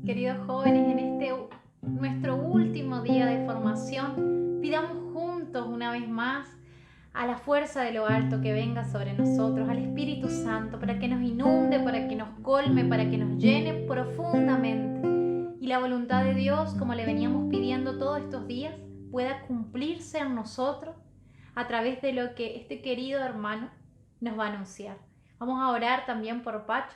queridos jóvenes, en nuestro último día de formación, pidamos juntos una vez más a la fuerza de lo alto que venga sobre nosotros, al Espíritu Santo, para que nos inunde, para que nos colme, para que nos llene profundamente. Y la voluntad de Dios, como le veníamos pidiendo todos estos días, pueda cumplirse en nosotros a través de lo que este querido hermano nos va a anunciar. Vamos a orar también por Pacho.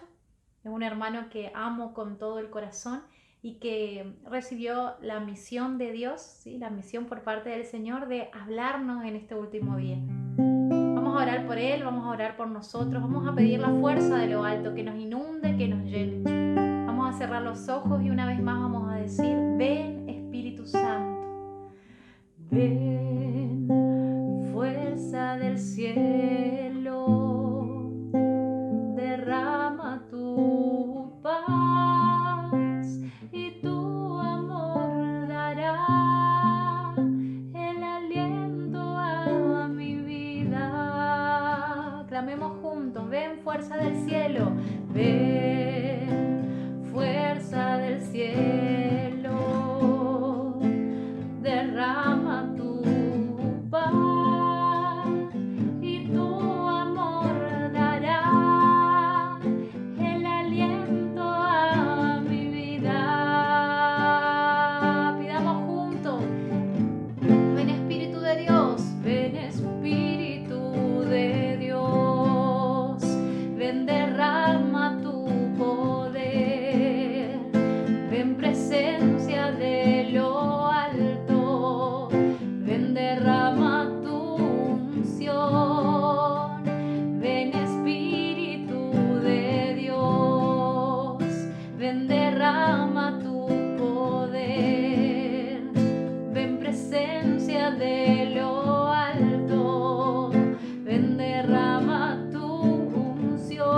Es un hermano que amo con todo el corazón y que recibió la misión de Dios, ¿sí? La misión por parte del Señor de hablarnos en este último día. Vamos a orar por él, vamos a orar por nosotros, vamos a pedir la fuerza de lo alto que nos inunde, que nos llene. Vamos a cerrar los ojos y una vez más vamos a decir: ven Espíritu Santo, ven fuerza del cielo, derrama tu paz y tu amor dará el aliento a mi vida. Clamemos juntos: ven fuerza del cielo, ven fuerza del cielo, derrama tu paz y tu amor dará el aliento a mi vida. Pidamos juntos: ven Espíritu de Dios, ven Espíritu de Dios, ven derrama tu poder, ven presencia de lo alto, ven derrama tu unción, ven Espíritu de Dios, ven derrama tu poder, ven presencia de lo alto, ven derrama tu unción,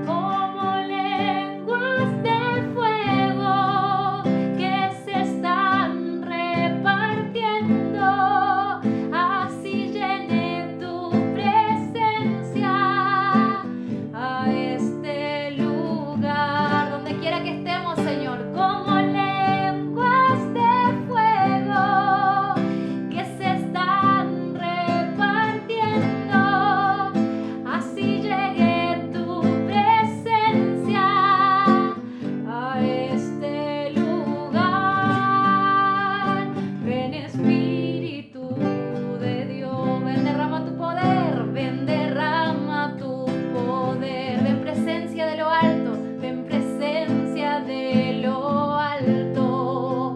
como lenguas de fuego que se están repartiendo, así llene tu presencia a este lugar, donde quiera que estemos, Señor, como lenguas de fuego que se están repartiendo, así llegue tu presencia a este lugar. Ven Espíritu de Dios, ven derrama tu poder, ven derrama tu poder, ven presencia de lo alto, ven presencia de lo alto,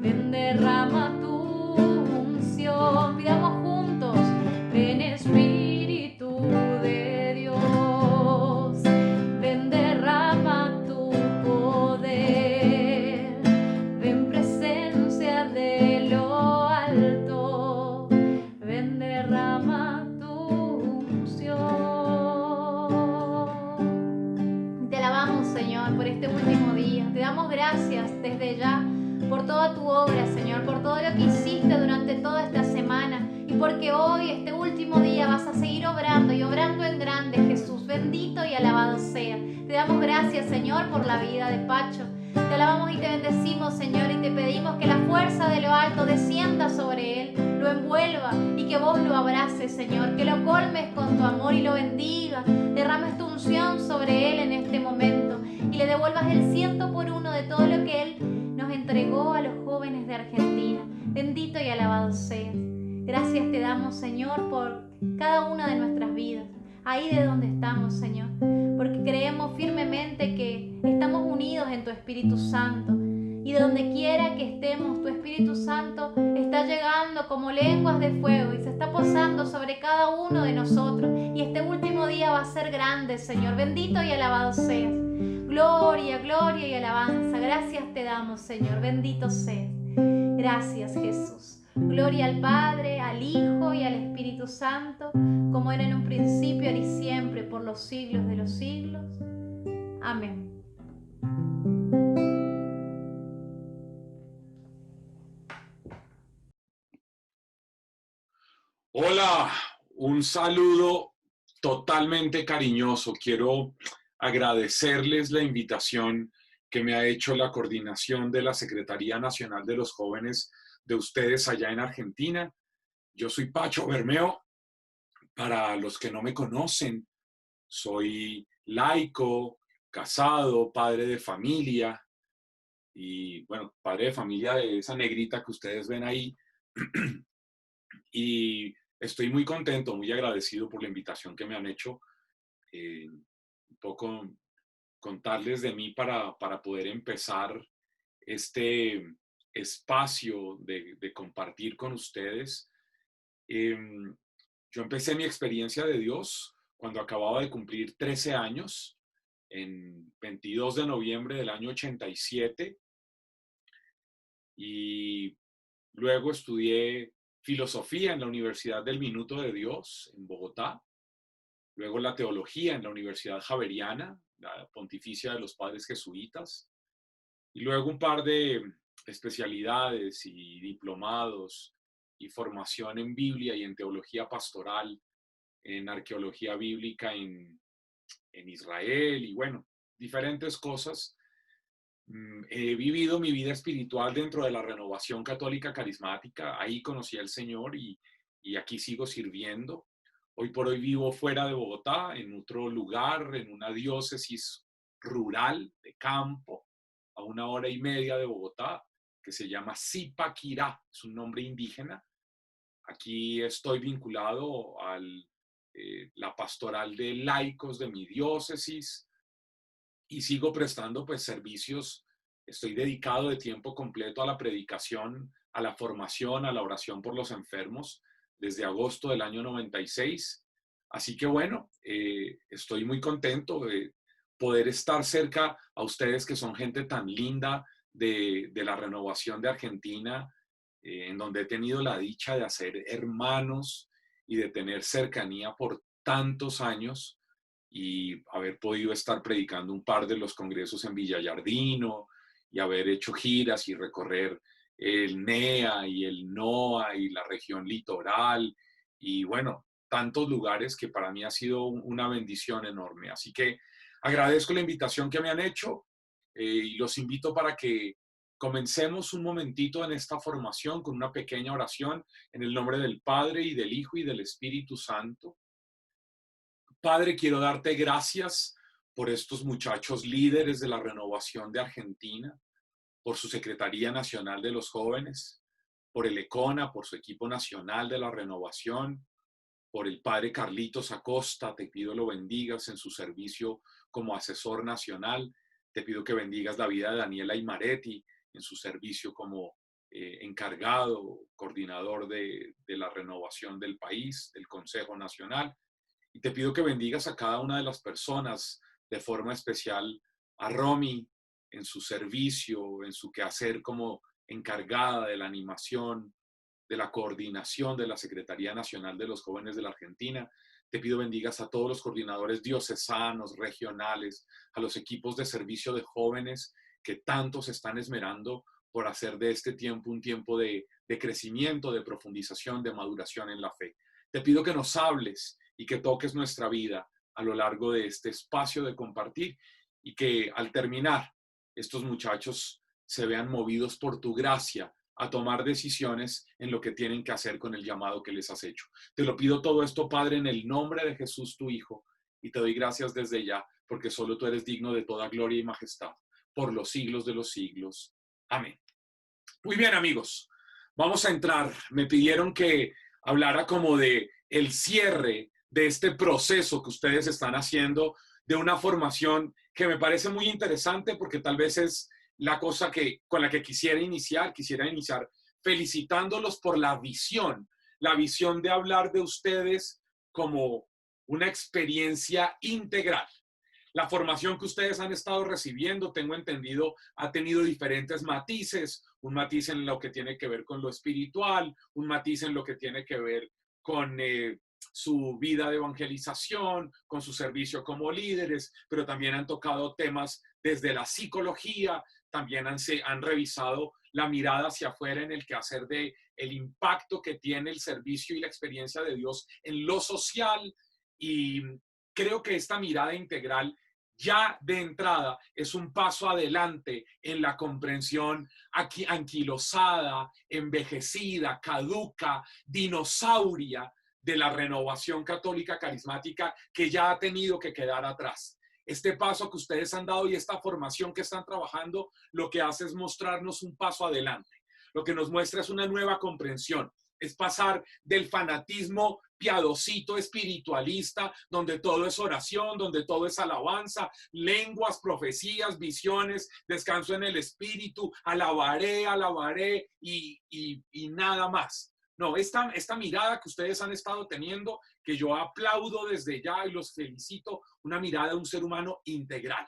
ven derrama tu unción. Pidamos juntos: ven Espíritu de Dios, ven derrama tu poder, ven presencia de lo alto, ven derrama tu unción. Te alabamos, Señor, por este último día. Te damos gracias desde ya por toda tu obra, Señor, por todo lo que hiciste durante toda esta semana y porque hoy, este último día, vas a seguir obrando y obrando en grande, Jesús. Bendito y alabado sea. Te damos gracias, Señor, por la vida de Pacho. Te alabamos y te bendecimos, Señor, y te pedimos que la fuerza de lo alto descienda sobre él, lo envuelva y que vos lo abraces, Señor, que lo colmes con tu amor y lo bendigas, derrames tu unción sobre él en este momento y le devuelvas el 100 por 1 de todo lo que él nos entregó a los jóvenes de Argentina. Bendito y alabado seas. Gracias te damos, Señor, por cada una de nuestras vidas, ahí de donde estamos, Señor, porque creemos firmemente que estamos unidos en tu Espíritu Santo y de donde quiera que estemos, tu Espíritu Santo está llegando como lenguas de fuego y se está posando sobre cada uno de nosotros, y este último día va a ser grande, Señor. Bendito y alabado seas. Gloria, gloria y alabanza. Gracias te damos, Señor. Bendito seas. Gracias, Jesús. Gloria al Padre, al Hijo y al Espíritu Santo, como era en un principio, ahora y siempre, por los siglos de los siglos. Amén. Hola, un saludo totalmente cariñoso. Quiero agradecerles la invitación que me ha hecho la coordinación de la Secretaría Nacional de los Jóvenes de ustedes allá en Argentina. Yo soy Pacho Bermeo. Para los que no me conocen, soy laico, casado, padre de familia y, bueno, padre de familia de esa negrita que ustedes ven ahí. Y estoy muy contento, muy agradecido por la invitación que me han hecho. Un poco contarles de mí para poder empezar este espacio de compartir con ustedes. Yo empecé mi experiencia de Dios cuando acababa de cumplir 13 años, en 22 de noviembre del año 87, y luego estudié filosofía en la Universidad del Minuto de Dios en Bogotá, luego la teología en la Universidad Javeriana, la Pontificia de los Padres Jesuitas, y luego un par de especialidades y diplomados y formación en Biblia y en teología pastoral, en arqueología bíblica en Israel y, bueno, diferentes cosas. He vivido mi vida espiritual dentro de la Renovación Católica Carismática. Ahí conocí al Señor y aquí sigo sirviendo. Hoy por hoy vivo fuera de Bogotá, en otro lugar, en una diócesis rural de campo, a 1 hora y media de Bogotá, que se llama Zipaquirá, es un nombre indígena. Aquí estoy vinculado a la pastoral de laicos de mi diócesis y sigo prestando pues servicios. Estoy dedicado de tiempo completo a la predicación, a la formación, a la oración por los enfermos desde agosto del año 96. Así que, bueno, estoy muy contento de poder estar cerca a ustedes, que son gente tan linda de la Renovación de Argentina, en donde he tenido la dicha de hacer hermanos y de tener cercanía por tantos años, y haber podido estar predicando un par de los congresos en Villallardino y haber hecho giras y recorrer el NEA y el NOA y la región litoral y, bueno, tantos lugares que para mí ha sido una bendición enorme. Así que agradezco la invitación que me han hecho, y los invito para que comencemos un momentito en esta formación con una pequeña oración en el nombre del Padre y del Hijo y del Espíritu Santo. Padre, quiero darte gracias por estos muchachos líderes de la Renovación de Argentina, por su Secretaría Nacional de los Jóvenes, por el ECONA, por su equipo nacional de la Renovación, por el Padre Carlitos Acosta. Te pido lo bendigas en su servicio como asesor nacional. Te pido que bendigas la vida de Daniela Imaretti en su servicio como encargado, coordinador de la renovación del país, del Consejo Nacional. Y te pido que bendigas a cada una de las personas, de forma especial a Romy en su servicio, en su quehacer como encargada de la animación, de la coordinación de la Secretaría Nacional de los Jóvenes de la Argentina. Te pido bendigas a todos los coordinadores diocesanos, regionales, a los equipos de servicio de jóvenes que tanto se están esmerando por hacer de este tiempo un tiempo de crecimiento, de profundización, de maduración en la fe. Te pido que nos hables y que toques nuestra vida a lo largo de este espacio de compartir, y que al terminar estos muchachos se vean movidos por tu gracia a tomar decisiones en lo que tienen que hacer con el llamado que les has hecho. Te lo pido todo esto, Padre, en el nombre de Jesús, tu Hijo, y te doy gracias desde ya, porque solo tú eres digno de toda gloria y majestad, por los siglos de los siglos. Amén. Muy bien, amigos, vamos a entrar. Me pidieron que hablara como de el cierre de este proceso que ustedes están haciendo, de una formación que me parece muy interesante, porque tal vez es la cosa con la que quisiera iniciar felicitándolos por la visión de hablar de ustedes como una experiencia integral. La formación que ustedes han estado recibiendo, tengo entendido, ha tenido diferentes matices, un matiz en lo que tiene que ver con lo espiritual, un matiz en lo que tiene que ver con su vida de evangelización, con su servicio como líderes, pero también han tocado temas desde la psicología, también han revisado la mirada hacia afuera en el quehacer de el impacto que tiene el servicio y la experiencia de Dios en lo social, y creo que esta mirada integral ya de entrada es un paso adelante en la comprensión anquilosada, envejecida, caduca, dinosauria de la renovación católica carismática que ya ha tenido que quedar atrás. Este paso que ustedes han dado y esta formación que están trabajando, lo que hace es mostrarnos un paso adelante. Lo que nos muestra es una nueva comprensión. Es pasar del fanatismo piadosito espiritualista, donde todo es oración, donde todo es alabanza, lenguas, profecías, visiones, descanso en el espíritu, alabaré y nada más. No, esta mirada que ustedes han estado teniendo, que yo aplaudo desde ya y los felicito, una mirada de un ser humano integral,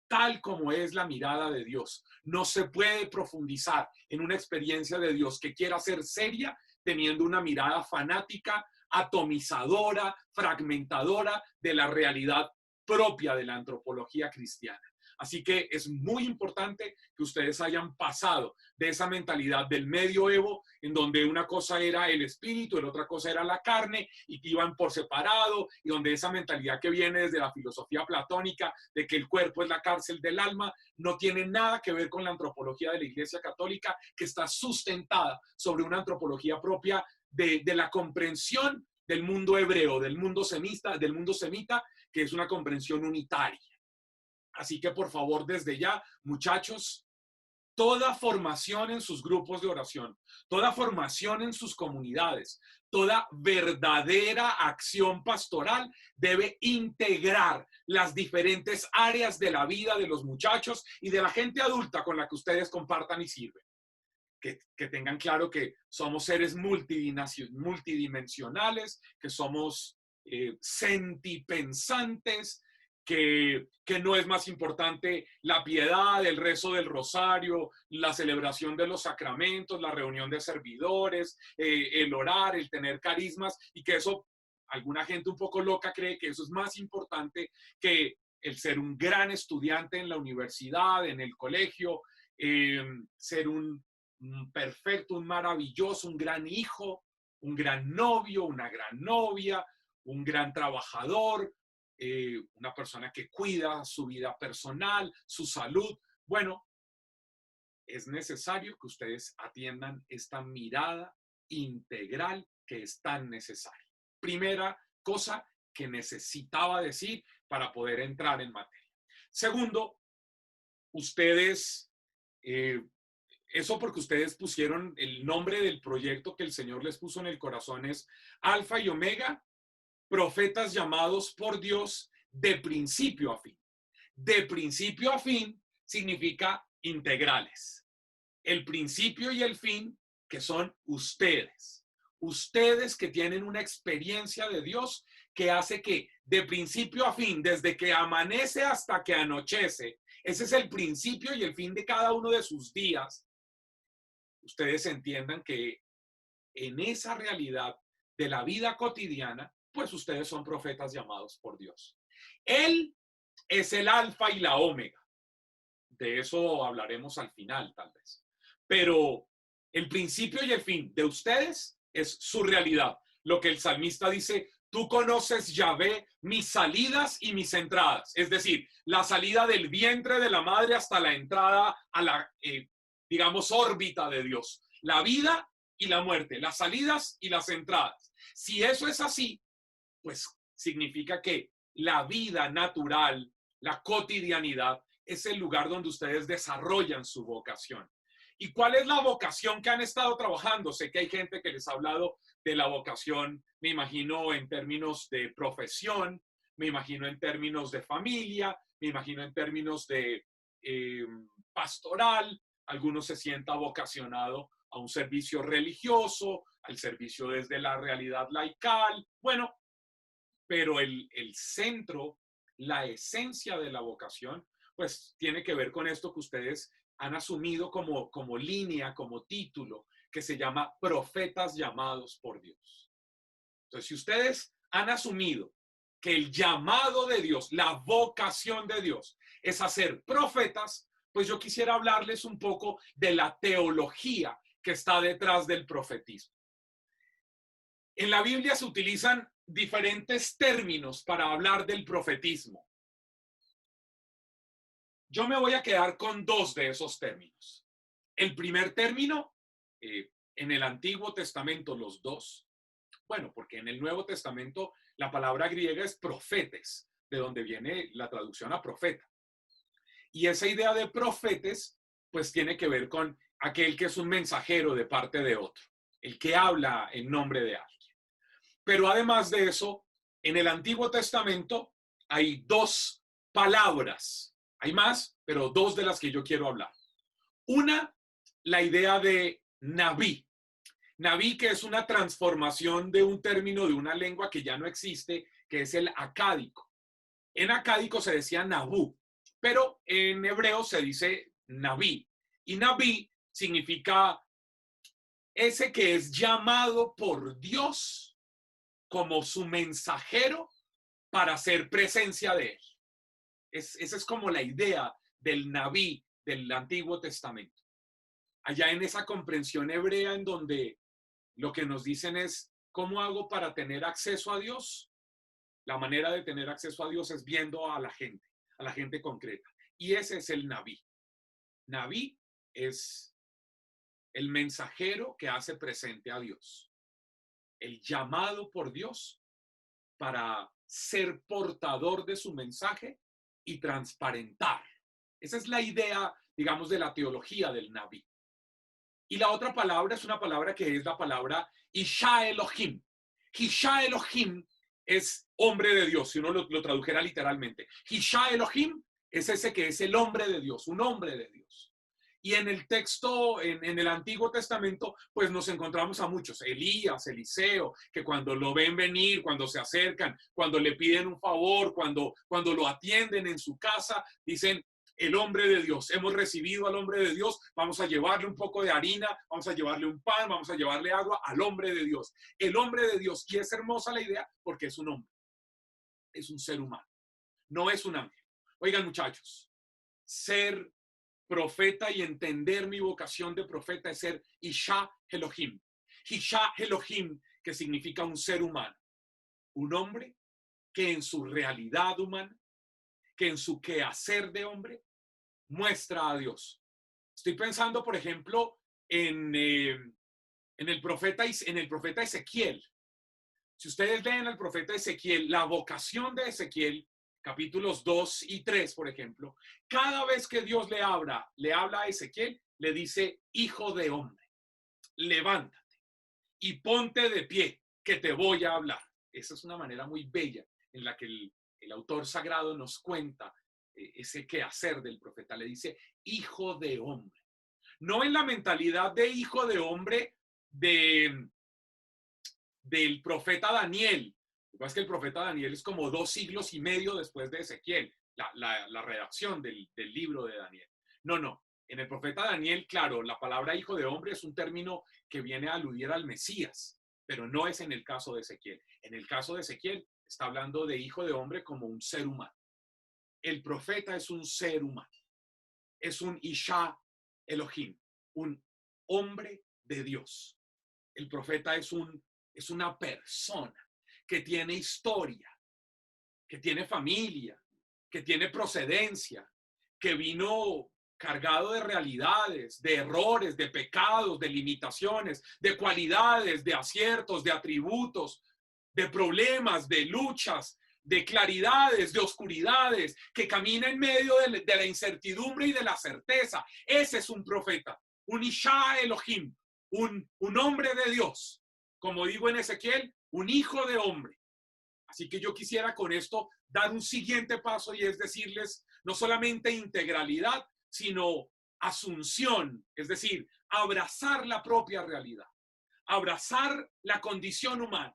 tal como es la mirada de Dios. No se puede profundizar en una experiencia de Dios que quiera ser seria teniendo una mirada fanática, atomizadora, fragmentadora de la realidad propia de la antropología cristiana. Así que es muy importante que ustedes hayan pasado de esa mentalidad del medioevo, en donde una cosa era el espíritu, la otra cosa era la carne, y que iban por separado, y donde esa mentalidad que viene desde la filosofía platónica, de que el cuerpo es la cárcel del alma, no tiene nada que ver con la antropología de la Iglesia Católica, que está sustentada sobre una antropología propia de la comprensión del mundo hebreo, del mundo semita, que es una comprensión unitaria. Así que por favor, desde ya, muchachos, toda formación en sus grupos de oración, toda formación en sus comunidades, toda verdadera acción pastoral debe integrar las diferentes áreas de la vida de los muchachos y de la gente adulta con la que ustedes compartan y sirven. Que tengan claro que somos seres multidimensionales, que somos sentipensantes, que no es más importante la piedad, el rezo del rosario, la celebración de los sacramentos, la reunión de servidores, el orar, el tener carismas, y que eso, alguna gente un poco loca cree que eso es más importante que el ser un gran estudiante en la universidad, en el colegio, ser un perfecto, un maravilloso, un gran hijo, un gran novio, una gran novia, un gran trabajador, una persona que cuida su vida personal, su salud. Bueno, es necesario que ustedes atiendan esta mirada integral que es tan necesaria. Primera cosa que necesitaba decir para poder entrar en materia. Segundo, ustedes, eso porque ustedes pusieron el nombre del proyecto que el Señor les puso en el corazón, es Alfa y Omega, profetas llamados por Dios de principio a fin. De principio a fin significa integrales. El principio y el fin, que son ustedes. Ustedes que tienen una experiencia de Dios que hace que de principio a fin, desde que amanece hasta que anochece, ese es el principio y el fin de cada uno de sus días. Ustedes entiendan que en esa realidad de la vida cotidiana, pues ustedes son profetas llamados por Dios. Él es el alfa y la omega. De eso hablaremos al final, tal vez. Pero el principio y el fin de ustedes es su realidad. Lo que el salmista dice, tú conoces, Yahvé, mis salidas y mis entradas. Es decir, la salida del vientre de la madre hasta la entrada a la, digamos, órbita de Dios. La vida y la muerte, las salidas y las entradas. Si eso es así, pues significa que la vida natural, la cotidianidad, es el lugar donde ustedes desarrollan su vocación. ¿Y cuál es la vocación que han estado trabajando? Sé que hay gente que les ha hablado de la vocación, me imagino en términos de profesión, me imagino en términos de familia, me imagino en términos de pastoral. Algunos se sientan vocacionados a un servicio religioso, al servicio desde la realidad laical. Bueno, pero el centro, la esencia de la vocación, pues tiene que ver con esto que ustedes han asumido como línea, como título, que se llama profetas llamados por Dios. Entonces, si ustedes han asumido que el llamado de Dios, la vocación de Dios, es hacer profetas, pues yo quisiera hablarles un poco de la teología que está detrás del profetismo. En la Biblia se utilizan diferentes términos para hablar del profetismo. Yo me voy a quedar con dos de esos términos. El primer término, en el Antiguo Testamento, los dos. Bueno, porque en el Nuevo Testamento la palabra griega es profetes, de donde viene la traducción a profeta. Y esa idea de profetes, pues tiene que ver con aquel que es un mensajero de parte de otro, el que habla en nombre de alguien. Pero además de eso, en el Antiguo Testamento hay dos palabras. Hay más, pero dos de las que yo quiero hablar. Una, la idea de Naví. Naví, que es una transformación de un término de una lengua que ya no existe, que es el acádico. En acádico se decía Nabú, pero en hebreo se dice Naví. Y Naví significa ese que es llamado por Dios como su mensajero para hacer presencia de él. Esa es como la idea del Naví del Antiguo Testamento. Allá en esa comprensión hebrea en donde lo que nos dicen es, ¿cómo hago para tener acceso a Dios? La manera de tener acceso a Dios es viendo a la gente concreta. Y ese es el Naví. Naví es el mensajero que hace presente a Dios. El llamado por Dios para ser portador de su mensaje y transparentar. Esa es la idea, digamos, de la teología del Naví. Y la otra palabra es una palabra que es la palabra Isha Elohim. Isha Elohim es hombre de Dios, si uno lo tradujera literalmente. Isha Elohim es ese que es el hombre de Dios, un hombre de Dios. Y en el texto, en el Antiguo Testamento, pues nos encontramos a muchos, Elías, Eliseo, que cuando lo ven venir, cuando se acercan, cuando le piden un favor, cuando lo atienden en su casa, dicen, el hombre de Dios, hemos recibido al hombre de Dios, vamos a llevarle un poco de harina, vamos a llevarle un pan, vamos a llevarle agua al hombre de Dios. El hombre de Dios, y es hermosa la idea porque es un hombre, es un ser humano, no es un ángel. Oigan muchachos, ser profeta y entender mi vocación de profeta es ser Isha Elohim. Isha Elohim, que significa un ser humano, un hombre que en su realidad humana, que en su quehacer de hombre, muestra a Dios. Estoy pensando, por ejemplo, en el profeta Ezequiel. Si ustedes leen al profeta Ezequiel, la vocación de Ezequiel, capítulos 2 y 3, por ejemplo, cada vez que Dios le habla a Ezequiel, le dice, hijo de hombre, levántate y ponte de pie, que te voy a hablar. Esa es una manera muy bella en la que el autor sagrado nos cuenta ese quehacer del profeta. Le dice, hijo de hombre. No en la mentalidad de hijo de hombre del profeta Daniel. Lo que pasa es que el profeta Daniel es como 2 siglos y medio después de Ezequiel, la redacción del libro de Daniel. No. En el profeta Daniel, claro, la palabra hijo de hombre es un término que viene a aludir al Mesías, pero no es en el caso de Ezequiel. En el caso de Ezequiel está hablando de hijo de hombre como un ser humano. El profeta es un ser humano, es un Isha Elohim, un hombre de Dios. El profeta es una persona que tiene historia, que tiene familia, que tiene procedencia, que vino cargado de realidades, de errores, de pecados, de limitaciones, de cualidades, de aciertos, de atributos, de problemas, de luchas, de claridades, de oscuridades, que camina en medio de la incertidumbre y de la certeza. Ese es un profeta, un Isha Elohim, un hombre de Dios. Como digo en Ezequiel, un hijo de hombre. Así que yo quisiera con esto dar un siguiente paso y es decirles no solamente integralidad, sino asunción, es decir, abrazar la propia realidad, abrazar la condición humana,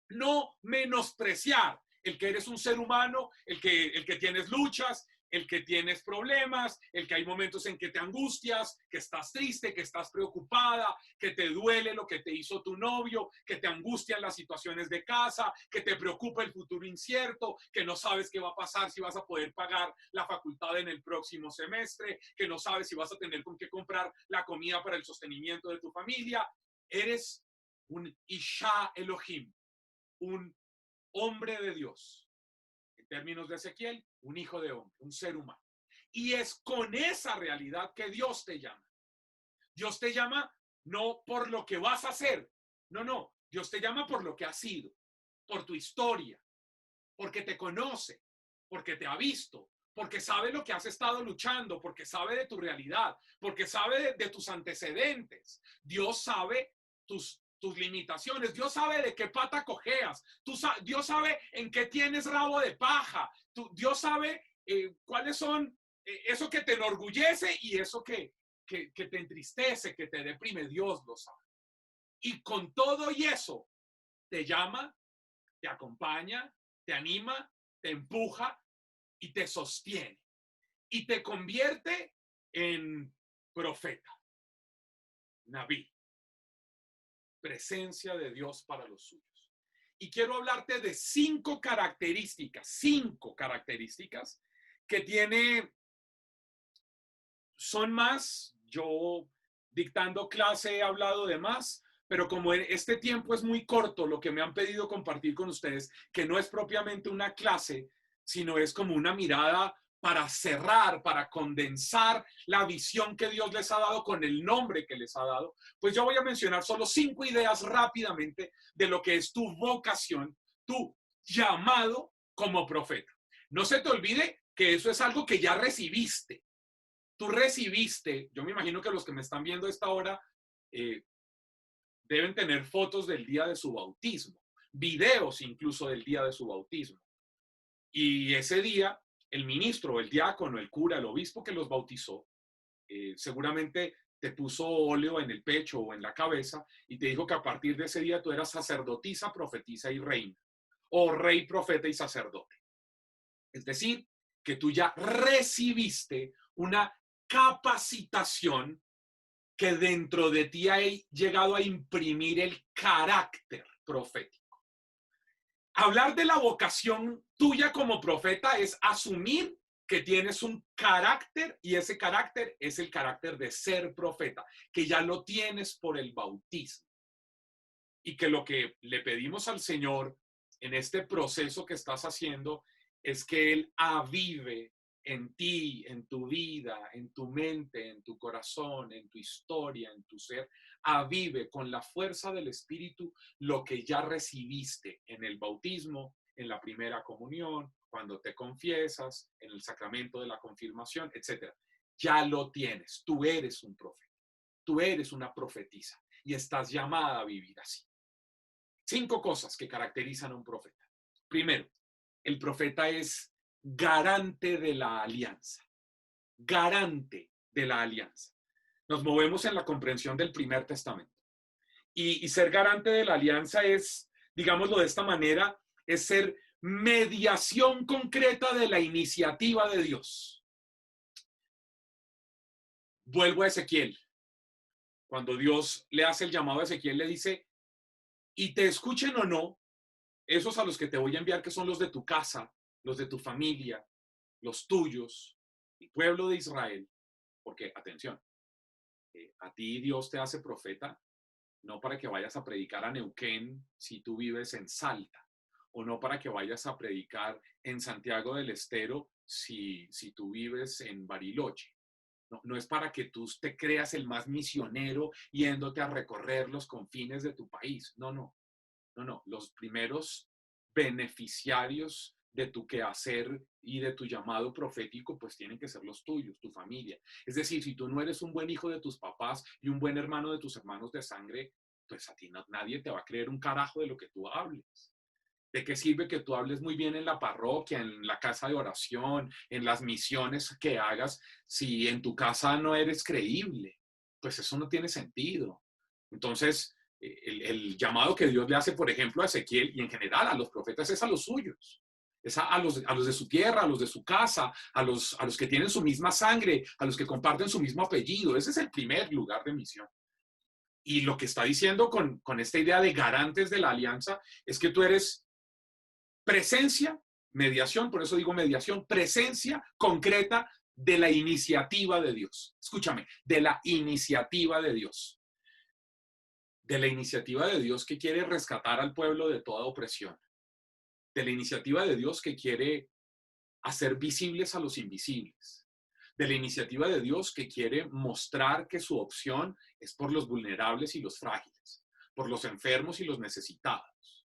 no menospreciar el que eres un ser humano, el que tienes luchas, el que tienes problemas, el que hay momentos en que te angustias, que estás triste, que estás preocupada, que te duele lo que te hizo tu novio, que te angustian las situaciones de casa, que te preocupa el futuro incierto, que no sabes qué va a pasar, si vas a poder pagar la facultad en el próximo semestre, que no sabes si vas a tener con qué comprar la comida para el sostenimiento de tu familia. Eres un Isha Elohim, un hombre de Dios. En términos de Ezequiel, un hijo de hombre, un ser humano. Y es con esa realidad que Dios te llama. Dios te llama no por lo que vas a hacer. No. Dios te llama por lo que has sido, por tu historia, porque te conoce, porque te ha visto, porque sabe lo que has estado luchando, porque sabe de tu realidad, porque sabe de tus antecedentes. Dios sabe tus limitaciones. Dios sabe de qué pata cojeas. Dios sabe en qué tienes rabo de paja. Dios sabe cuáles son eso que te enorgullece y eso que te entristece, que te deprime. Dios lo sabe. Y con todo y eso, te llama, te acompaña, te anima, te empuja y te sostiene. Y te convierte en profeta, Naví, presencia de Dios para los suyos. Y quiero hablarte de 5 características que tiene, son más, yo dictando clase he hablado de más, pero como este tiempo es muy corto, lo que me han pedido compartir con ustedes, que no es propiamente una clase, sino es como una mirada para cerrar, para condensar la visión que Dios les ha dado con el nombre que les ha dado, pues yo voy a mencionar solo 5 ideas rápidamente de lo que es tu vocación, tu llamado como profeta. No se te olvide que eso es algo que ya recibiste. Tú recibiste, yo me imagino que los que me están viendo a esta hora deben tener fotos del día de su bautismo, videos incluso del día de su bautismo. Y ese día, el ministro, el diácono, el cura, el obispo que los bautizó, seguramente te puso óleo en el pecho o en la cabeza y te dijo que a partir de ese día tú eras sacerdotisa, profetisa y reina, o rey, profeta y sacerdote. Es decir, que tú ya recibiste una capacitación que dentro de ti ha llegado a imprimir el carácter profético. Hablar de la vocación tuya como profeta es asumir que tienes un carácter y ese carácter es el carácter de ser profeta, que ya lo tienes por el bautismo. Y que lo que le pedimos al Señor en este proceso que estás haciendo es que Él avive en ti, en tu vida, en tu mente, en tu corazón, en tu historia, en tu ser, avive con la fuerza del Espíritu lo que ya recibiste en el bautismo, en la primera comunión, cuando te confiesas, en el sacramento de la confirmación, etc. Ya lo tienes, tú eres un profeta, tú eres una profetisa y estás llamada a vivir así. 5 cosas que caracterizan a un profeta. Primero, el profeta es garante de la alianza. Garante de la alianza. Nos movemos en la comprensión del Primer Testamento. Y ser garante de la alianza es, digámoslo de esta manera, es ser mediación concreta de la iniciativa de Dios. Vuelvo a Ezequiel. Cuando Dios le hace el llamado a Ezequiel, le dice, y te escuchen o no, esos a los que te voy a enviar, que son los de tu casa, los de tu familia, los tuyos, el pueblo de Israel, porque, atención, a ti Dios te hace profeta, no para que vayas a predicar a Neuquén si tú vives en Salta, o no para que vayas a predicar en Santiago del Estero si tú vives en Bariloche. No es para que tú te creas el más misionero yéndote a recorrer los confines de tu país. No. Los primeros beneficiarios de tu quehacer y de tu llamado profético, pues tienen que ser los tuyos, tu familia. Es decir, si tú no eres un buen hijo de tus papás y un buen hermano de tus hermanos de sangre, pues a ti nadie te va a creer un carajo de lo que tú hables. ¿De qué sirve que tú hables muy bien en la parroquia, en la casa de oración, en las misiones que hagas, si en tu casa no eres creíble? Pues eso no tiene sentido. Entonces, el llamado que Dios le hace, por ejemplo, a Ezequiel y en general a los profetas es a los suyos. Es a los de su tierra, a los de su casa, a los que tienen su misma sangre, a los que comparten su mismo apellido. Ese es el primer lugar de misión. Y lo que está diciendo con esta idea de garantes de la alianza es que tú eres presencia, mediación, por eso digo mediación, presencia concreta de la iniciativa de Dios. Escúchame, de la iniciativa de Dios. De la iniciativa de Dios que quiere rescatar al pueblo de toda opresión. De la iniciativa de Dios que quiere hacer visibles a los invisibles. de la iniciativa de Dios que quiere mostrar que su opción es por los vulnerables y los frágiles, por los enfermos y los necesitados,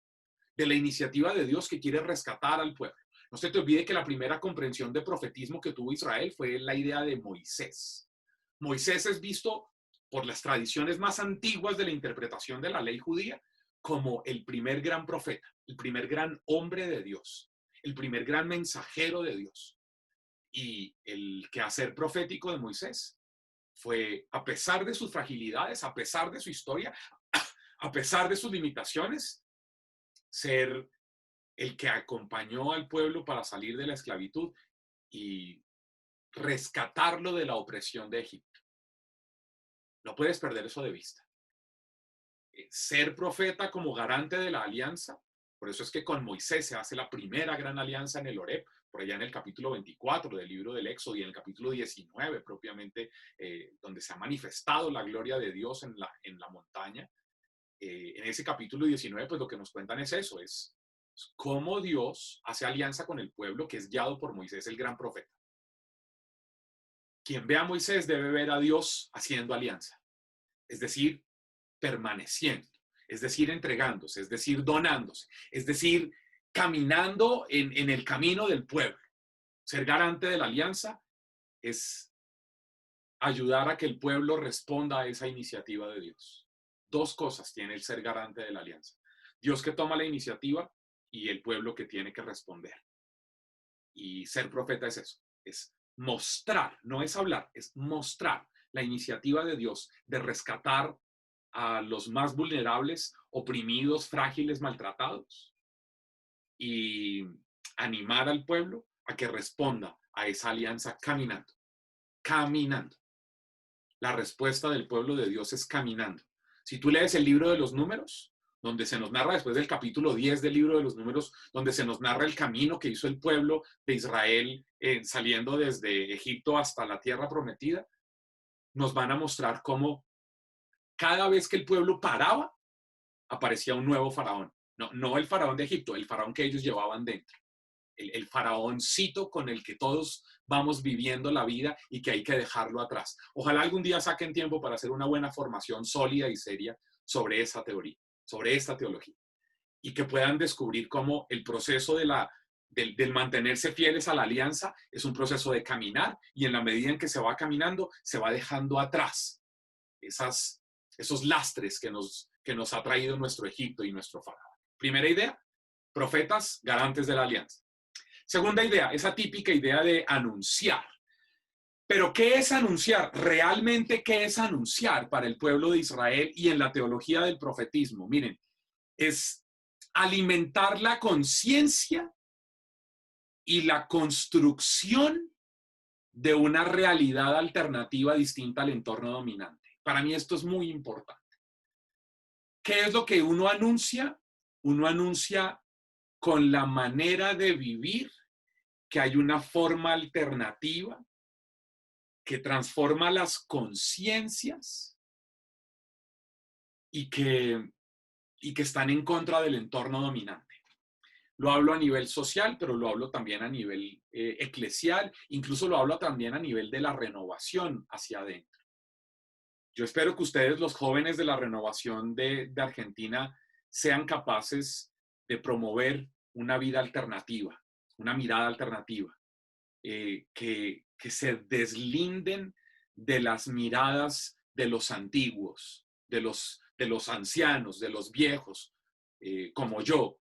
de la iniciativa de Dios que quiere rescatar al pueblo. No se te olvide que la primera comprensión de profetismo que tuvo Israel fue la idea de Moisés. Moisés es visto por las tradiciones más antiguas de la interpretación de la ley judía como el primer gran profeta, el primer gran hombre de Dios, el primer gran mensajero de Dios. Y el quehacer profético de Moisés fue, a pesar de sus fragilidades, a pesar de su historia, a pesar de sus limitaciones, ser el que acompañó al pueblo para salir de la esclavitud y rescatarlo de la opresión de Egipto. No puedes perder eso de vista. Ser profeta como garante de la alianza, por eso es que con Moisés se hace la primera gran alianza en el Horeb, por allá en el capítulo 24 del libro del Éxodo y en el capítulo 19 propiamente, donde se ha manifestado la gloria de Dios en la montaña. En ese capítulo 19, pues lo que nos cuentan es eso, es cómo Dios hace alianza con el pueblo que es guiado por Moisés, el gran profeta. Quien ve a Moisés debe ver a Dios haciendo alianza, es decir, permaneciendo, es decir, entregándose, es decir, donándose, es decir, caminando en el camino del pueblo. Ser garante de la alianza es ayudar a que el pueblo responda a esa iniciativa de Dios. Dos cosas tiene el ser garante de la alianza. Dios que toma la iniciativa y el pueblo que tiene que responder. Y ser profeta es eso, es mostrar, no es hablar, es mostrar la iniciativa de Dios de rescatar a los más vulnerables, oprimidos, frágiles, maltratados y animar al pueblo a que responda a esa alianza caminando, caminando. La respuesta del pueblo de Dios es caminando. Si tú lees el libro de los Números, donde se nos narra después del capítulo 10 del libro de los Números, donde se nos narra el camino que hizo el pueblo de Israel saliendo desde Egipto hasta la tierra prometida, nos van a mostrar cómo cada vez que el pueblo paraba, aparecía un nuevo faraón. No el faraón de Egipto, el faraón que ellos llevaban dentro. El faraóncito con el que todos vamos viviendo la vida y que hay que dejarlo atrás. Ojalá algún día saquen tiempo para hacer una buena formación sólida y seria sobre esa teoría, sobre esta teología, y que puedan descubrir cómo el proceso del mantenerse fieles a la alianza es un proceso de caminar, y en la medida en que se va caminando, se va dejando atrás esos lastres que nos ha traído nuestro Egipto y nuestro faraón. Primera idea, profetas garantes de la alianza. Segunda idea, esa típica idea de anunciar. Pero ¿qué es anunciar? ¿Realmente qué es anunciar para el pueblo de Israel y en la teología del profetismo? Miren, es alimentar la conciencia y la construcción de una realidad alternativa distinta al entorno dominante. Para mí esto es muy importante. ¿Qué es lo que uno anuncia? Uno anuncia con la manera de vivir que hay una forma alternativa que transforma las conciencias y que están en contra del entorno dominante. Lo hablo a nivel social, pero lo hablo también a nivel eclesial, incluso lo hablo también a nivel de la renovación hacia adentro. Yo espero que ustedes, los jóvenes de la renovación de Argentina, sean capaces de promover una vida alternativa, una mirada alternativa, que se deslinden de las miradas de los antiguos, de los ancianos, de los viejos, como yo,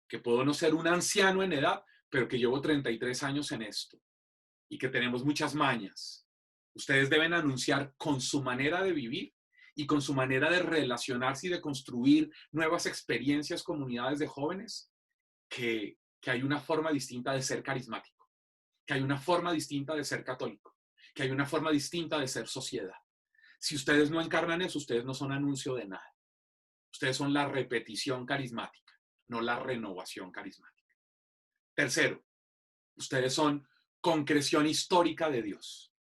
que puedo no ser un anciano en edad, pero que llevo 33 años en esto y que tenemos muchas mañas. Ustedes deben anunciar con su manera de vivir y con su manera de relacionarse y de construir nuevas experiencias, comunidades de jóvenes, que hay una forma distinta de ser carismático, que hay una forma distinta de ser católico, que hay una forma distinta de ser sociedad. Si ustedes no encarnan eso, ustedes no son anuncio de nada. Ustedes son la repetición carismática, no la renovación carismática. Tercero, ustedes son concreción histórica de Dios.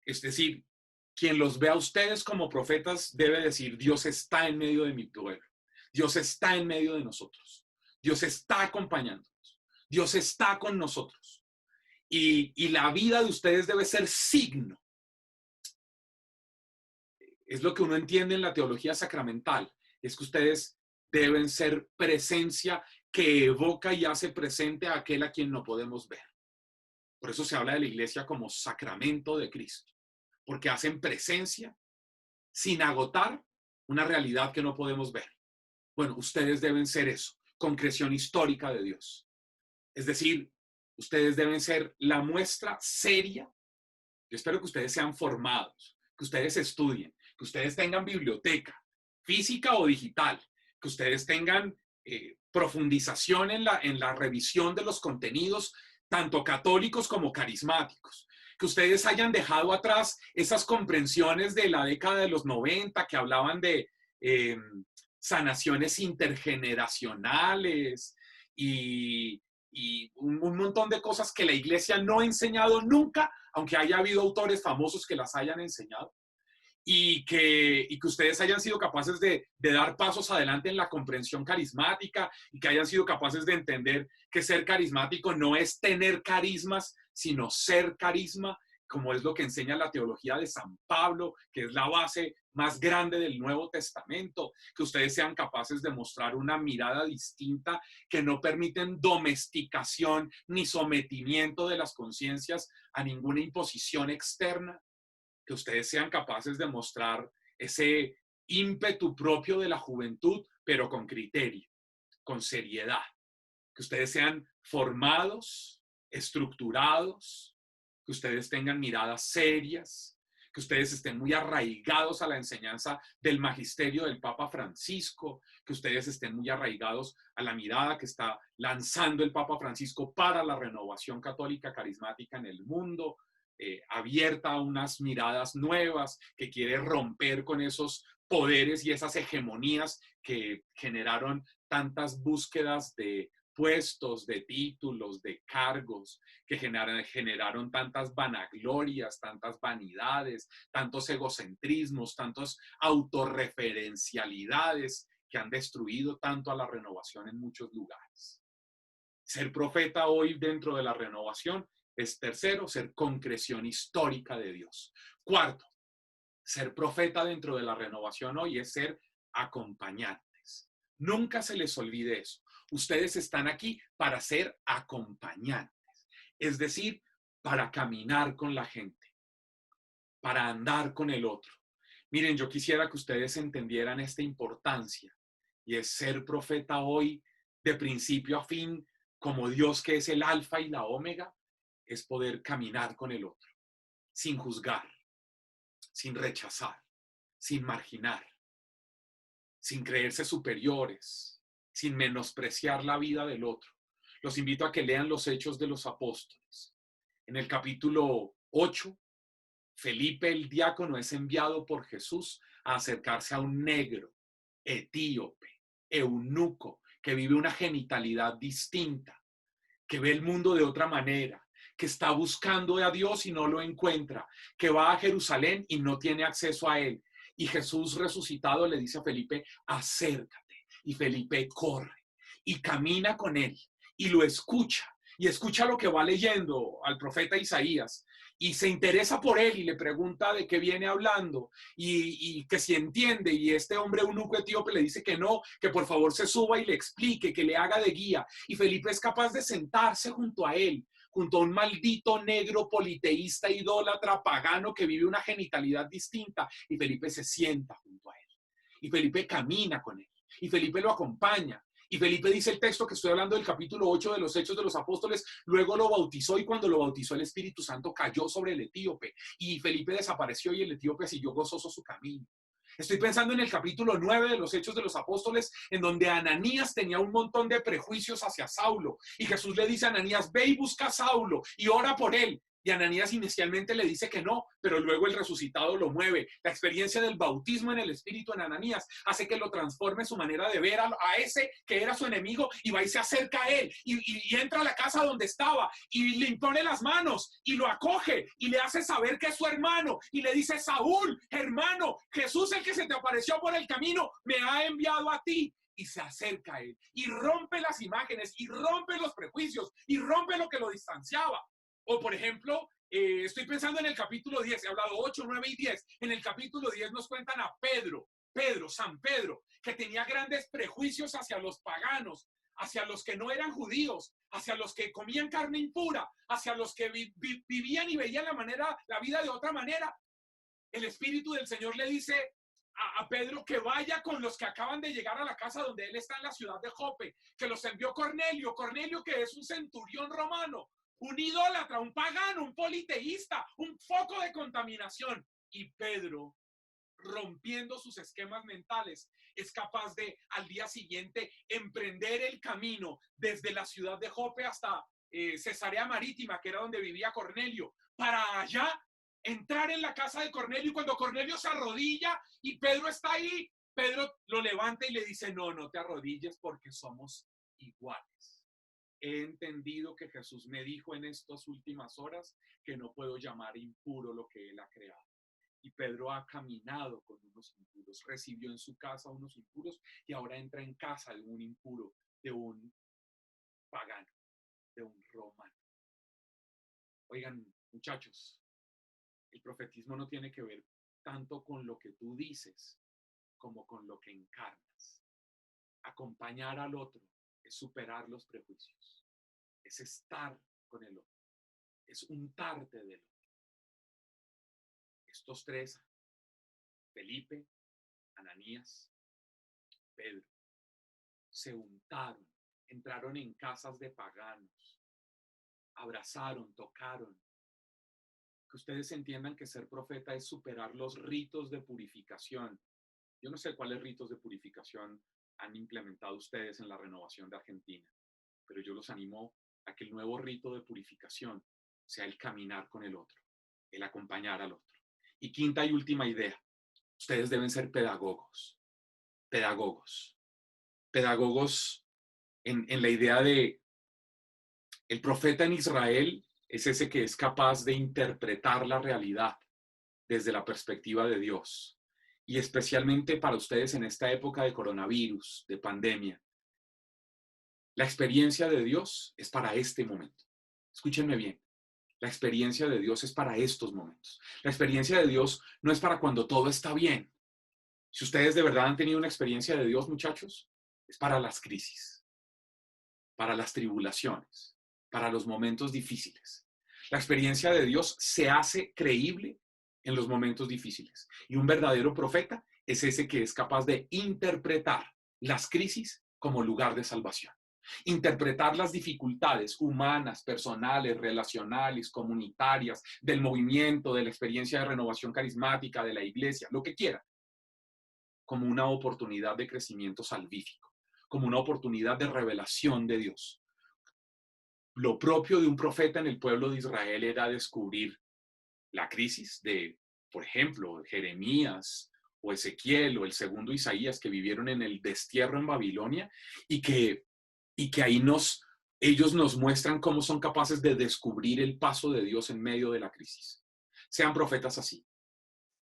Es decir, quien los ve a ustedes como profetas debe decir: Dios está en medio de mi pueblo, Dios está en medio de nosotros, Dios está acompañándonos, Dios está con nosotros. Y la vida de ustedes debe ser signo. Es lo que uno entiende en la teología sacramental. Es que ustedes deben ser presencia que evoca y hace presente a aquel a quien no podemos ver. Por eso se habla de la iglesia como sacramento de Cristo, porque hacen presencia sin agotar una realidad que no podemos ver. Bueno, ustedes deben ser eso, concreción histórica de Dios. Es decir, ustedes deben ser la muestra seria. Yo espero que ustedes sean formados, que ustedes estudien, que ustedes tengan biblioteca, física o digital, que ustedes tengan profundización en la revisión de los contenidos, tanto católicos como carismáticos, que ustedes hayan dejado atrás esas comprensiones de la década de los 90 que hablaban de sanaciones intergeneracionales y un montón de cosas que la iglesia no ha enseñado nunca, aunque haya habido autores famosos que las hayan enseñado. Y que ustedes hayan sido capaces de dar pasos adelante en la comprensión carismática y que hayan sido capaces de entender que ser carismático no es tener carismas, sino ser carisma, como es lo que enseña la teología de San Pablo, que es la base más grande del Nuevo Testamento, que ustedes sean capaces de mostrar una mirada distinta, que no permiten domesticación ni sometimiento de las conciencias a ninguna imposición externa, que ustedes sean capaces de mostrar ese ímpetu propio de la juventud, pero con criterio, con seriedad, que ustedes sean formados, estructurados, que ustedes tengan miradas serias, que ustedes estén muy arraigados a la enseñanza del magisterio del Papa Francisco, que ustedes estén muy arraigados a la mirada que está lanzando el Papa Francisco para la renovación católica carismática en el mundo, abierta a unas miradas nuevas, que quiere romper con esos poderes y esas hegemonías que generaron tantas búsquedas de puestos, de títulos, de cargos, que generaron tantas vanaglorias, tantas vanidades, tantos egocentrismos, tantas autorreferencialidades que han destruido tanto a la renovación en muchos lugares. Ser profeta hoy dentro de la renovación es, tercero, ser concreción histórica de Dios. Cuarto, ser profeta dentro de la renovación hoy es ser acompañantes. Nunca se les olvide eso. Ustedes están aquí para ser acompañantes, es decir, para caminar con la gente, para andar con el otro. Miren, yo quisiera que ustedes entendieran esta importancia y es ser profeta hoy de principio a fin, como Dios que es el alfa y la omega, es poder caminar con el otro, sin juzgar, sin rechazar, sin marginar, sin creerse superiores, sin menospreciar la vida del otro. Los invito a que lean los Hechos de los Apóstoles. En el capítulo 8, Felipe el diácono es enviado por Jesús a acercarse a un negro, etíope, eunuco, que vive una genitalidad distinta, que ve el mundo de otra manera, que está buscando a Dios y no lo encuentra, que va a Jerusalén y no tiene acceso a él. Y Jesús resucitado le dice a Felipe, acércate. Y Felipe corre y camina con él y lo escucha. Y escucha lo que va leyendo al profeta Isaías. Y se interesa por él y le pregunta de qué viene hablando y que si entiende. Y este hombre eunuco etíope le dice que no, que por favor se suba y le explique, que le haga de guía. Y Felipe es capaz de sentarse junto a él, junto a un maldito negro politeísta, idólatra, pagano que vive una genitalidad distinta. Y Felipe se sienta junto a él. Y Felipe camina con él. Y Felipe lo acompaña. Y Felipe dice el texto que estoy hablando del capítulo 8 de los Hechos de los Apóstoles, luego lo bautizó y cuando lo bautizó el Espíritu Santo cayó sobre el etíope y Felipe desapareció y el etíope siguió gozoso su camino. Estoy pensando en el capítulo 9 de los Hechos de los Apóstoles, en donde Ananías tenía un montón de prejuicios hacia Saulo y Jesús le dice a Ananías, ve y busca a Saulo y ora por él. Y Ananías inicialmente le dice que no, pero luego el resucitado lo mueve. La experiencia del bautismo en el Espíritu en Ananías hace que lo transforme su manera de ver a ese que era su enemigo y va y se acerca a él y entra a la casa donde estaba y le impone las manos y lo acoge y le hace saber que es su hermano y le dice, Saúl, hermano, Jesús el que se te apareció por el camino me ha enviado a ti. Y se acerca a él y rompe las imágenes y rompe los prejuicios y rompe lo que lo distanciaba. O por ejemplo, estoy pensando en el capítulo 10, he hablado 8, 9 y 10. En el capítulo 10 nos cuentan a San Pedro, que tenía grandes prejuicios hacia los paganos, hacia los que no eran judíos, hacia los que comían carne impura, hacia los que vivían y veían la vida de otra manera. El Espíritu del Señor le dice a Pedro que vaya con los que acaban de llegar a la casa donde él está en la ciudad de Jope, que los envió Cornelio, que es un centurión romano, un idólatra, un pagano, un politeísta, un foco de contaminación. Y Pedro, rompiendo sus esquemas mentales, es capaz de al día siguiente emprender el camino desde la ciudad de Jope hasta Cesarea Marítima, que era donde vivía Cornelio, para allá entrar en la casa de Cornelio. Y cuando Cornelio se arrodilla y Pedro está ahí, Pedro lo levanta y le dice: no te arrodilles porque somos iguales. He entendido que Jesús me dijo en estas últimas horas que no puedo llamar impuro lo que él ha creado. Y Pedro ha caminado con unos impuros, recibió en su casa unos impuros y ahora entra en casa de un impuro, de un pagano, de un romano. Oigan, muchachos, el profetismo no tiene que ver tanto con lo que tú dices como con lo que encarnas. Acompañar al otro es superar los prejuicios, es estar con el otro, es untarte del otro. Estos tres, Felipe, Ananías, Pedro, se untaron, entraron en casas de paganos, abrazaron, tocaron. Que ustedes entiendan que ser profeta es superar los ritos de purificación. Yo no sé cuáles ritos de purificación han implementado ustedes en la renovación de Argentina, pero yo los animo a que el nuevo rito de purificación sea el caminar con el otro, el acompañar al otro. Y quinta y última idea, ustedes deben ser pedagogos en la idea de el profeta en Israel es ese que es capaz de interpretar la realidad desde la perspectiva de Dios. Y especialmente para ustedes en esta época de coronavirus, de pandemia, la experiencia de Dios es para este momento. Escúchenme bien. La experiencia de Dios es para estos momentos. La experiencia de Dios no es para cuando todo está bien. Si ustedes de verdad han tenido una experiencia de Dios, muchachos, es para las crisis, para las tribulaciones, para los momentos difíciles. La experiencia de Dios se hace creíble en los momentos difíciles. Y un verdadero profeta es ese que es capaz de interpretar las crisis como lugar de salvación. Interpretar las dificultades humanas, personales, relacionales, comunitarias, del movimiento, de la experiencia de renovación carismática, de la iglesia, lo que quiera, como una oportunidad de crecimiento salvífico, como una oportunidad de revelación de Dios. Lo propio de un profeta en el pueblo de Israel era descubrir la crisis de, por ejemplo, Jeremías o Ezequiel o el segundo Isaías, que vivieron en el destierro en Babilonia y que ahí ellos nos muestran cómo son capaces de descubrir el paso de Dios en medio de la crisis. Sean profetas así.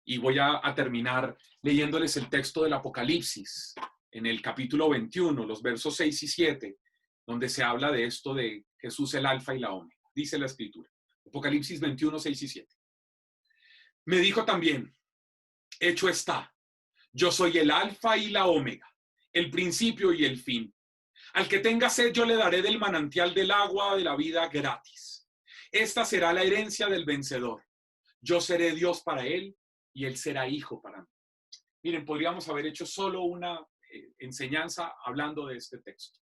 Y voy a terminar leyéndoles el texto del Apocalipsis, en el capítulo 21, los versos 6 y 7, donde se habla de esto de Jesús el Alfa y la Omega. Dice la Escritura. Apocalipsis 21, 6 y 7. Me dijo también: hecho está, yo soy el Alfa y la Omega, el principio y el fin. Al que tenga sed, yo le daré del manantial del agua de la vida gratis. Esta será la herencia del vencedor. Yo seré Dios para él y él será hijo para mí. Miren, podríamos haber hecho solo una enseñanza hablando de este texto.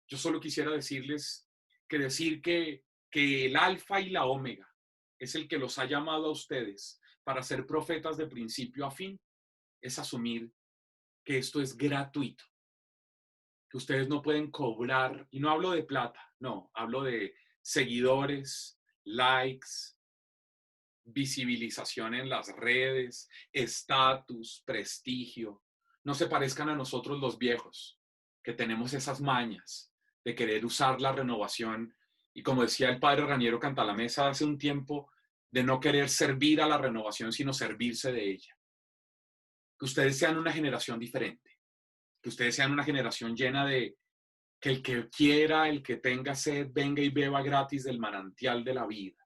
Yo solo quisiera decirles que decir que el Alfa y la Omega es el que los ha llamado a ustedes para ser profetas de principio a fin, es asumir que esto es gratuito, que ustedes no pueden cobrar, y no hablo de plata, no, hablo de seguidores, likes, visibilización en las redes, estatus, prestigio. No se parezcan a nosotros los viejos, que tenemos esas mañas de querer usar la renovación, y como decía el padre Raniero Cantalamessa hace un tiempo, de no querer servir a la renovación, sino servirse de ella. Que ustedes sean una generación diferente, que ustedes sean una generación llena de Que el que quiera, el que tenga sed, venga y beba gratis del manantial de la vida.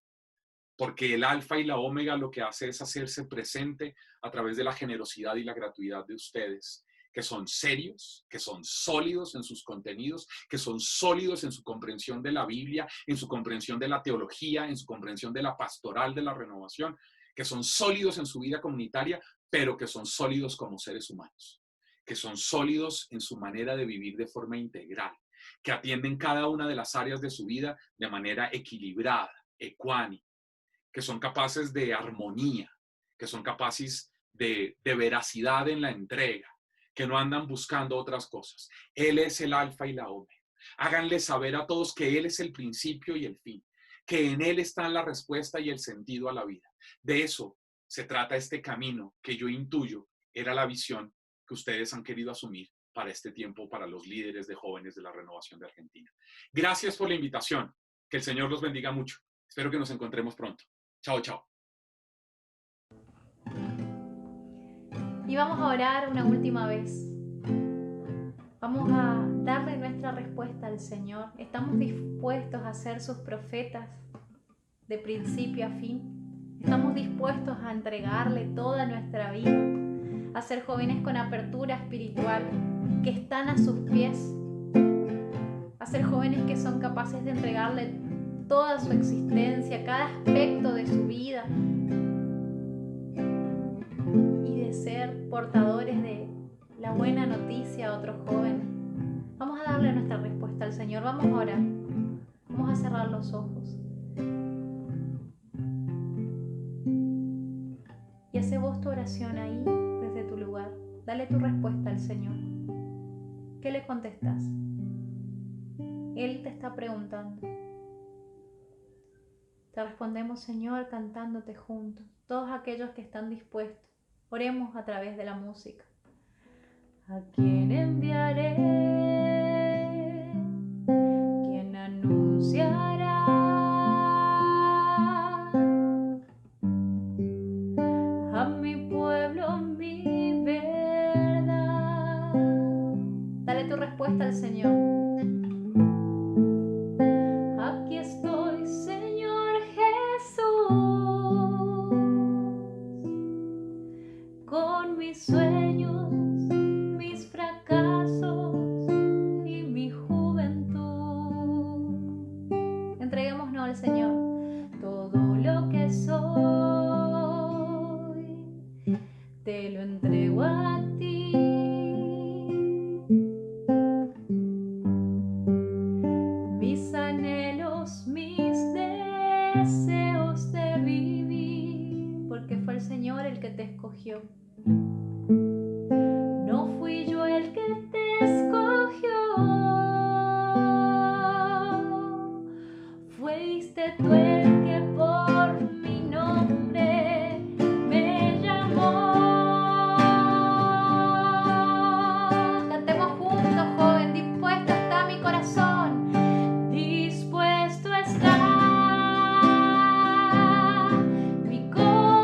Porque el alfa y la omega lo que hace es hacerse presente a través de la generosidad y la gratuidad de ustedes, que son serios, que son sólidos en sus contenidos, que son sólidos en su comprensión de la Biblia, en su comprensión de la teología, en su comprensión de la pastoral de la renovación, que son sólidos en su vida comunitaria, pero que son sólidos como seres humanos, que son sólidos en su manera de vivir de forma integral, que atienden cada una de las áreas de su vida de manera equilibrada, ecuánime, que son capaces de armonía, que son capaces de veracidad en la entrega, que no andan buscando otras cosas. Él es el alfa y la omega. Háganle saber a todos que Él es el principio y el fin, que en Él está la respuesta y el sentido a la vida. De eso se trata este camino que yo intuyo era la visión que ustedes han querido asumir para este tiempo, para los líderes de jóvenes de la Renovación de Argentina. Gracias por la invitación. Que el Señor los bendiga mucho. Espero que nos encontremos pronto. Chao, chao. Y vamos a orar una última vez. Vamos a darle nuestra respuesta al Señor. Estamos dispuestos a ser sus profetas de principio a fin. Estamos dispuestos a entregarle toda nuestra vida, a ser jóvenes con apertura espiritual, que están a sus pies, a ser jóvenes que son capaces de entregarle toda su existencia, cada aspecto de su vida, y de ser portadores de la buena noticia a otros jóvenes. Vamos a darle nuestra respuesta al Señor. Vamos a orar. Vamos a cerrar los ojos. Y hace vos tu oración ahí, desde tu lugar. Dale tu respuesta al Señor. ¿Qué le contestás? Él te está preguntando. Te respondemos, Señor, cantándote juntos. Todos aquellos que están dispuestos. Oremos a través de la música. ¿A quién enviaré? ¿Quién anunciará a mi pueblo mi verdad? Dale tu respuesta al Señor. Aquí estoy, Señor Jesús, con mis sueños, mis fracasos y mi juventud. Entreguémonos al Señor todo lo que soy, te lo entrego a ti. Mis anhelos, mis deseos de vivir, porque fue el Señor el que te escogió. No fui yo el que te escogió, fuiste tú el que por mi nombre me llamó. Cantemos juntos, joven. Dispuesto está mi corazón, dispuesto está mi corazón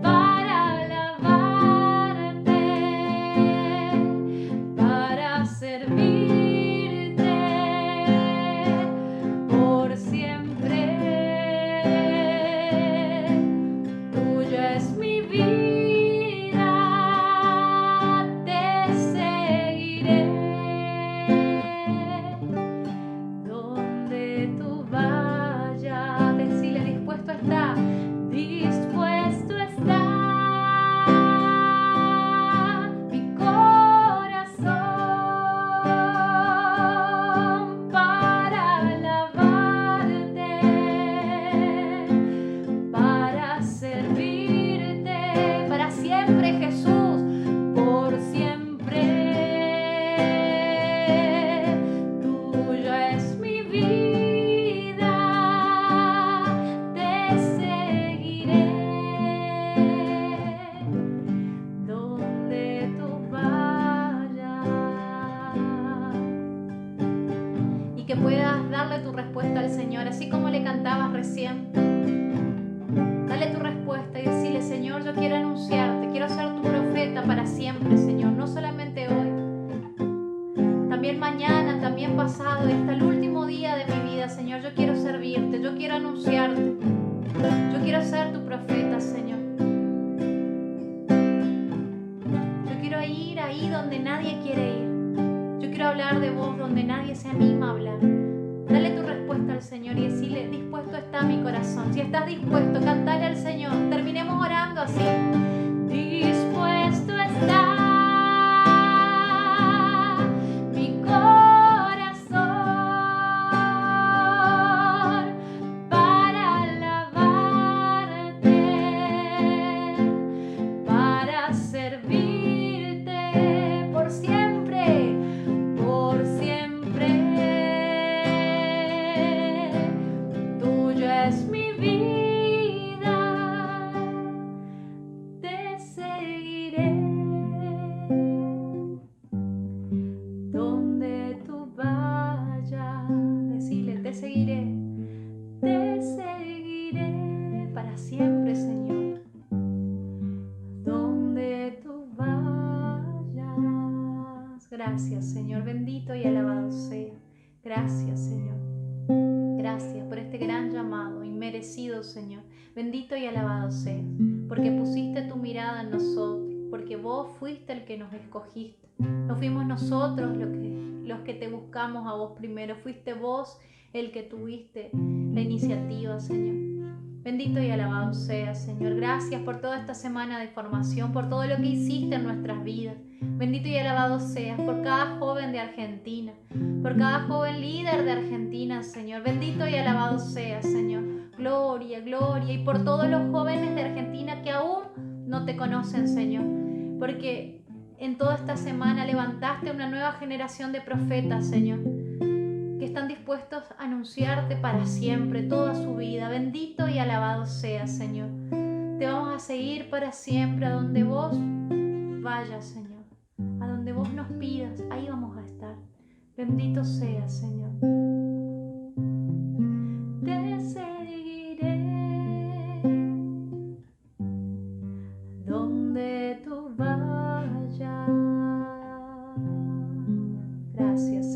para alabarte, para servirte por siempre. Tuya es mi vida, te seguiré. Donde tú vayas, decile, dispuesto está, dispuesto está mi corazón para alabarte, para servirte, para siempre, Jesús, por siempre. Tuya es mi vida, te seguiré. Donde tú vayas. Y que puedas darle tu respuesta al Señor, así como le cantabas recién. Dale tu respuesta y decirle, Señor, yo quiero anunciarte, quiero ser tu profeta para siempre, Señor, no solamente hoy, también mañana, también pasado, y hasta el último día de mi vida, Señor. Yo quiero servirte, yo quiero anunciarte, yo quiero ser tu profeta, Señor. Yo quiero ir ahí donde nadie quiere ir. Yo quiero hablar de vos donde nadie se anima a hablar. Dale tu respuesta al Señor y decirle: dispuesto está mi corazón. Si estás dispuesto, cantale al Señor. Terminemos orando así. Dispuesto está mi corazón para alabarte, para servirte por siempre, por siempre. Tuya es mi vida, te seguiré donde tú vayas. Decile: te seguiré para siempre, Señor, donde tú vayas. Gracias, Señor, bendito y alabado sea. Gracias, Señor. Gracias por este gran llamado, inmerecido, Señor. Bendito y alabado seas, porque pusiste tu mirada en nosotros, porque vos fuiste el que nos escogiste. No fuimos nosotros los que te buscamos a vos primero, fuiste vos el que tuviste la iniciativa, Señor. Bendito y alabado seas, Señor. Gracias por toda esta semana de formación, por todo lo que hiciste en nuestras vidas. Bendito y alabado seas por cada joven de Argentina, por cada joven líder de Argentina, Señor. Bendito y alabado seas, Señor. Gloria, gloria. Y por todos los jóvenes de Argentina que aún no te conocen, Señor. Porque en toda esta semana levantaste una nueva generación de profetas, Señor, que están dispuestos a anunciarte para siempre, toda su vida. Bendito y alabado seas, Señor. Te vamos a seguir para siempre a donde vos vayas, Señor. A donde vos nos pidas, ahí vamos a estar. Bendito seas, Señor. Te seguiré donde tú vayas. Gracias,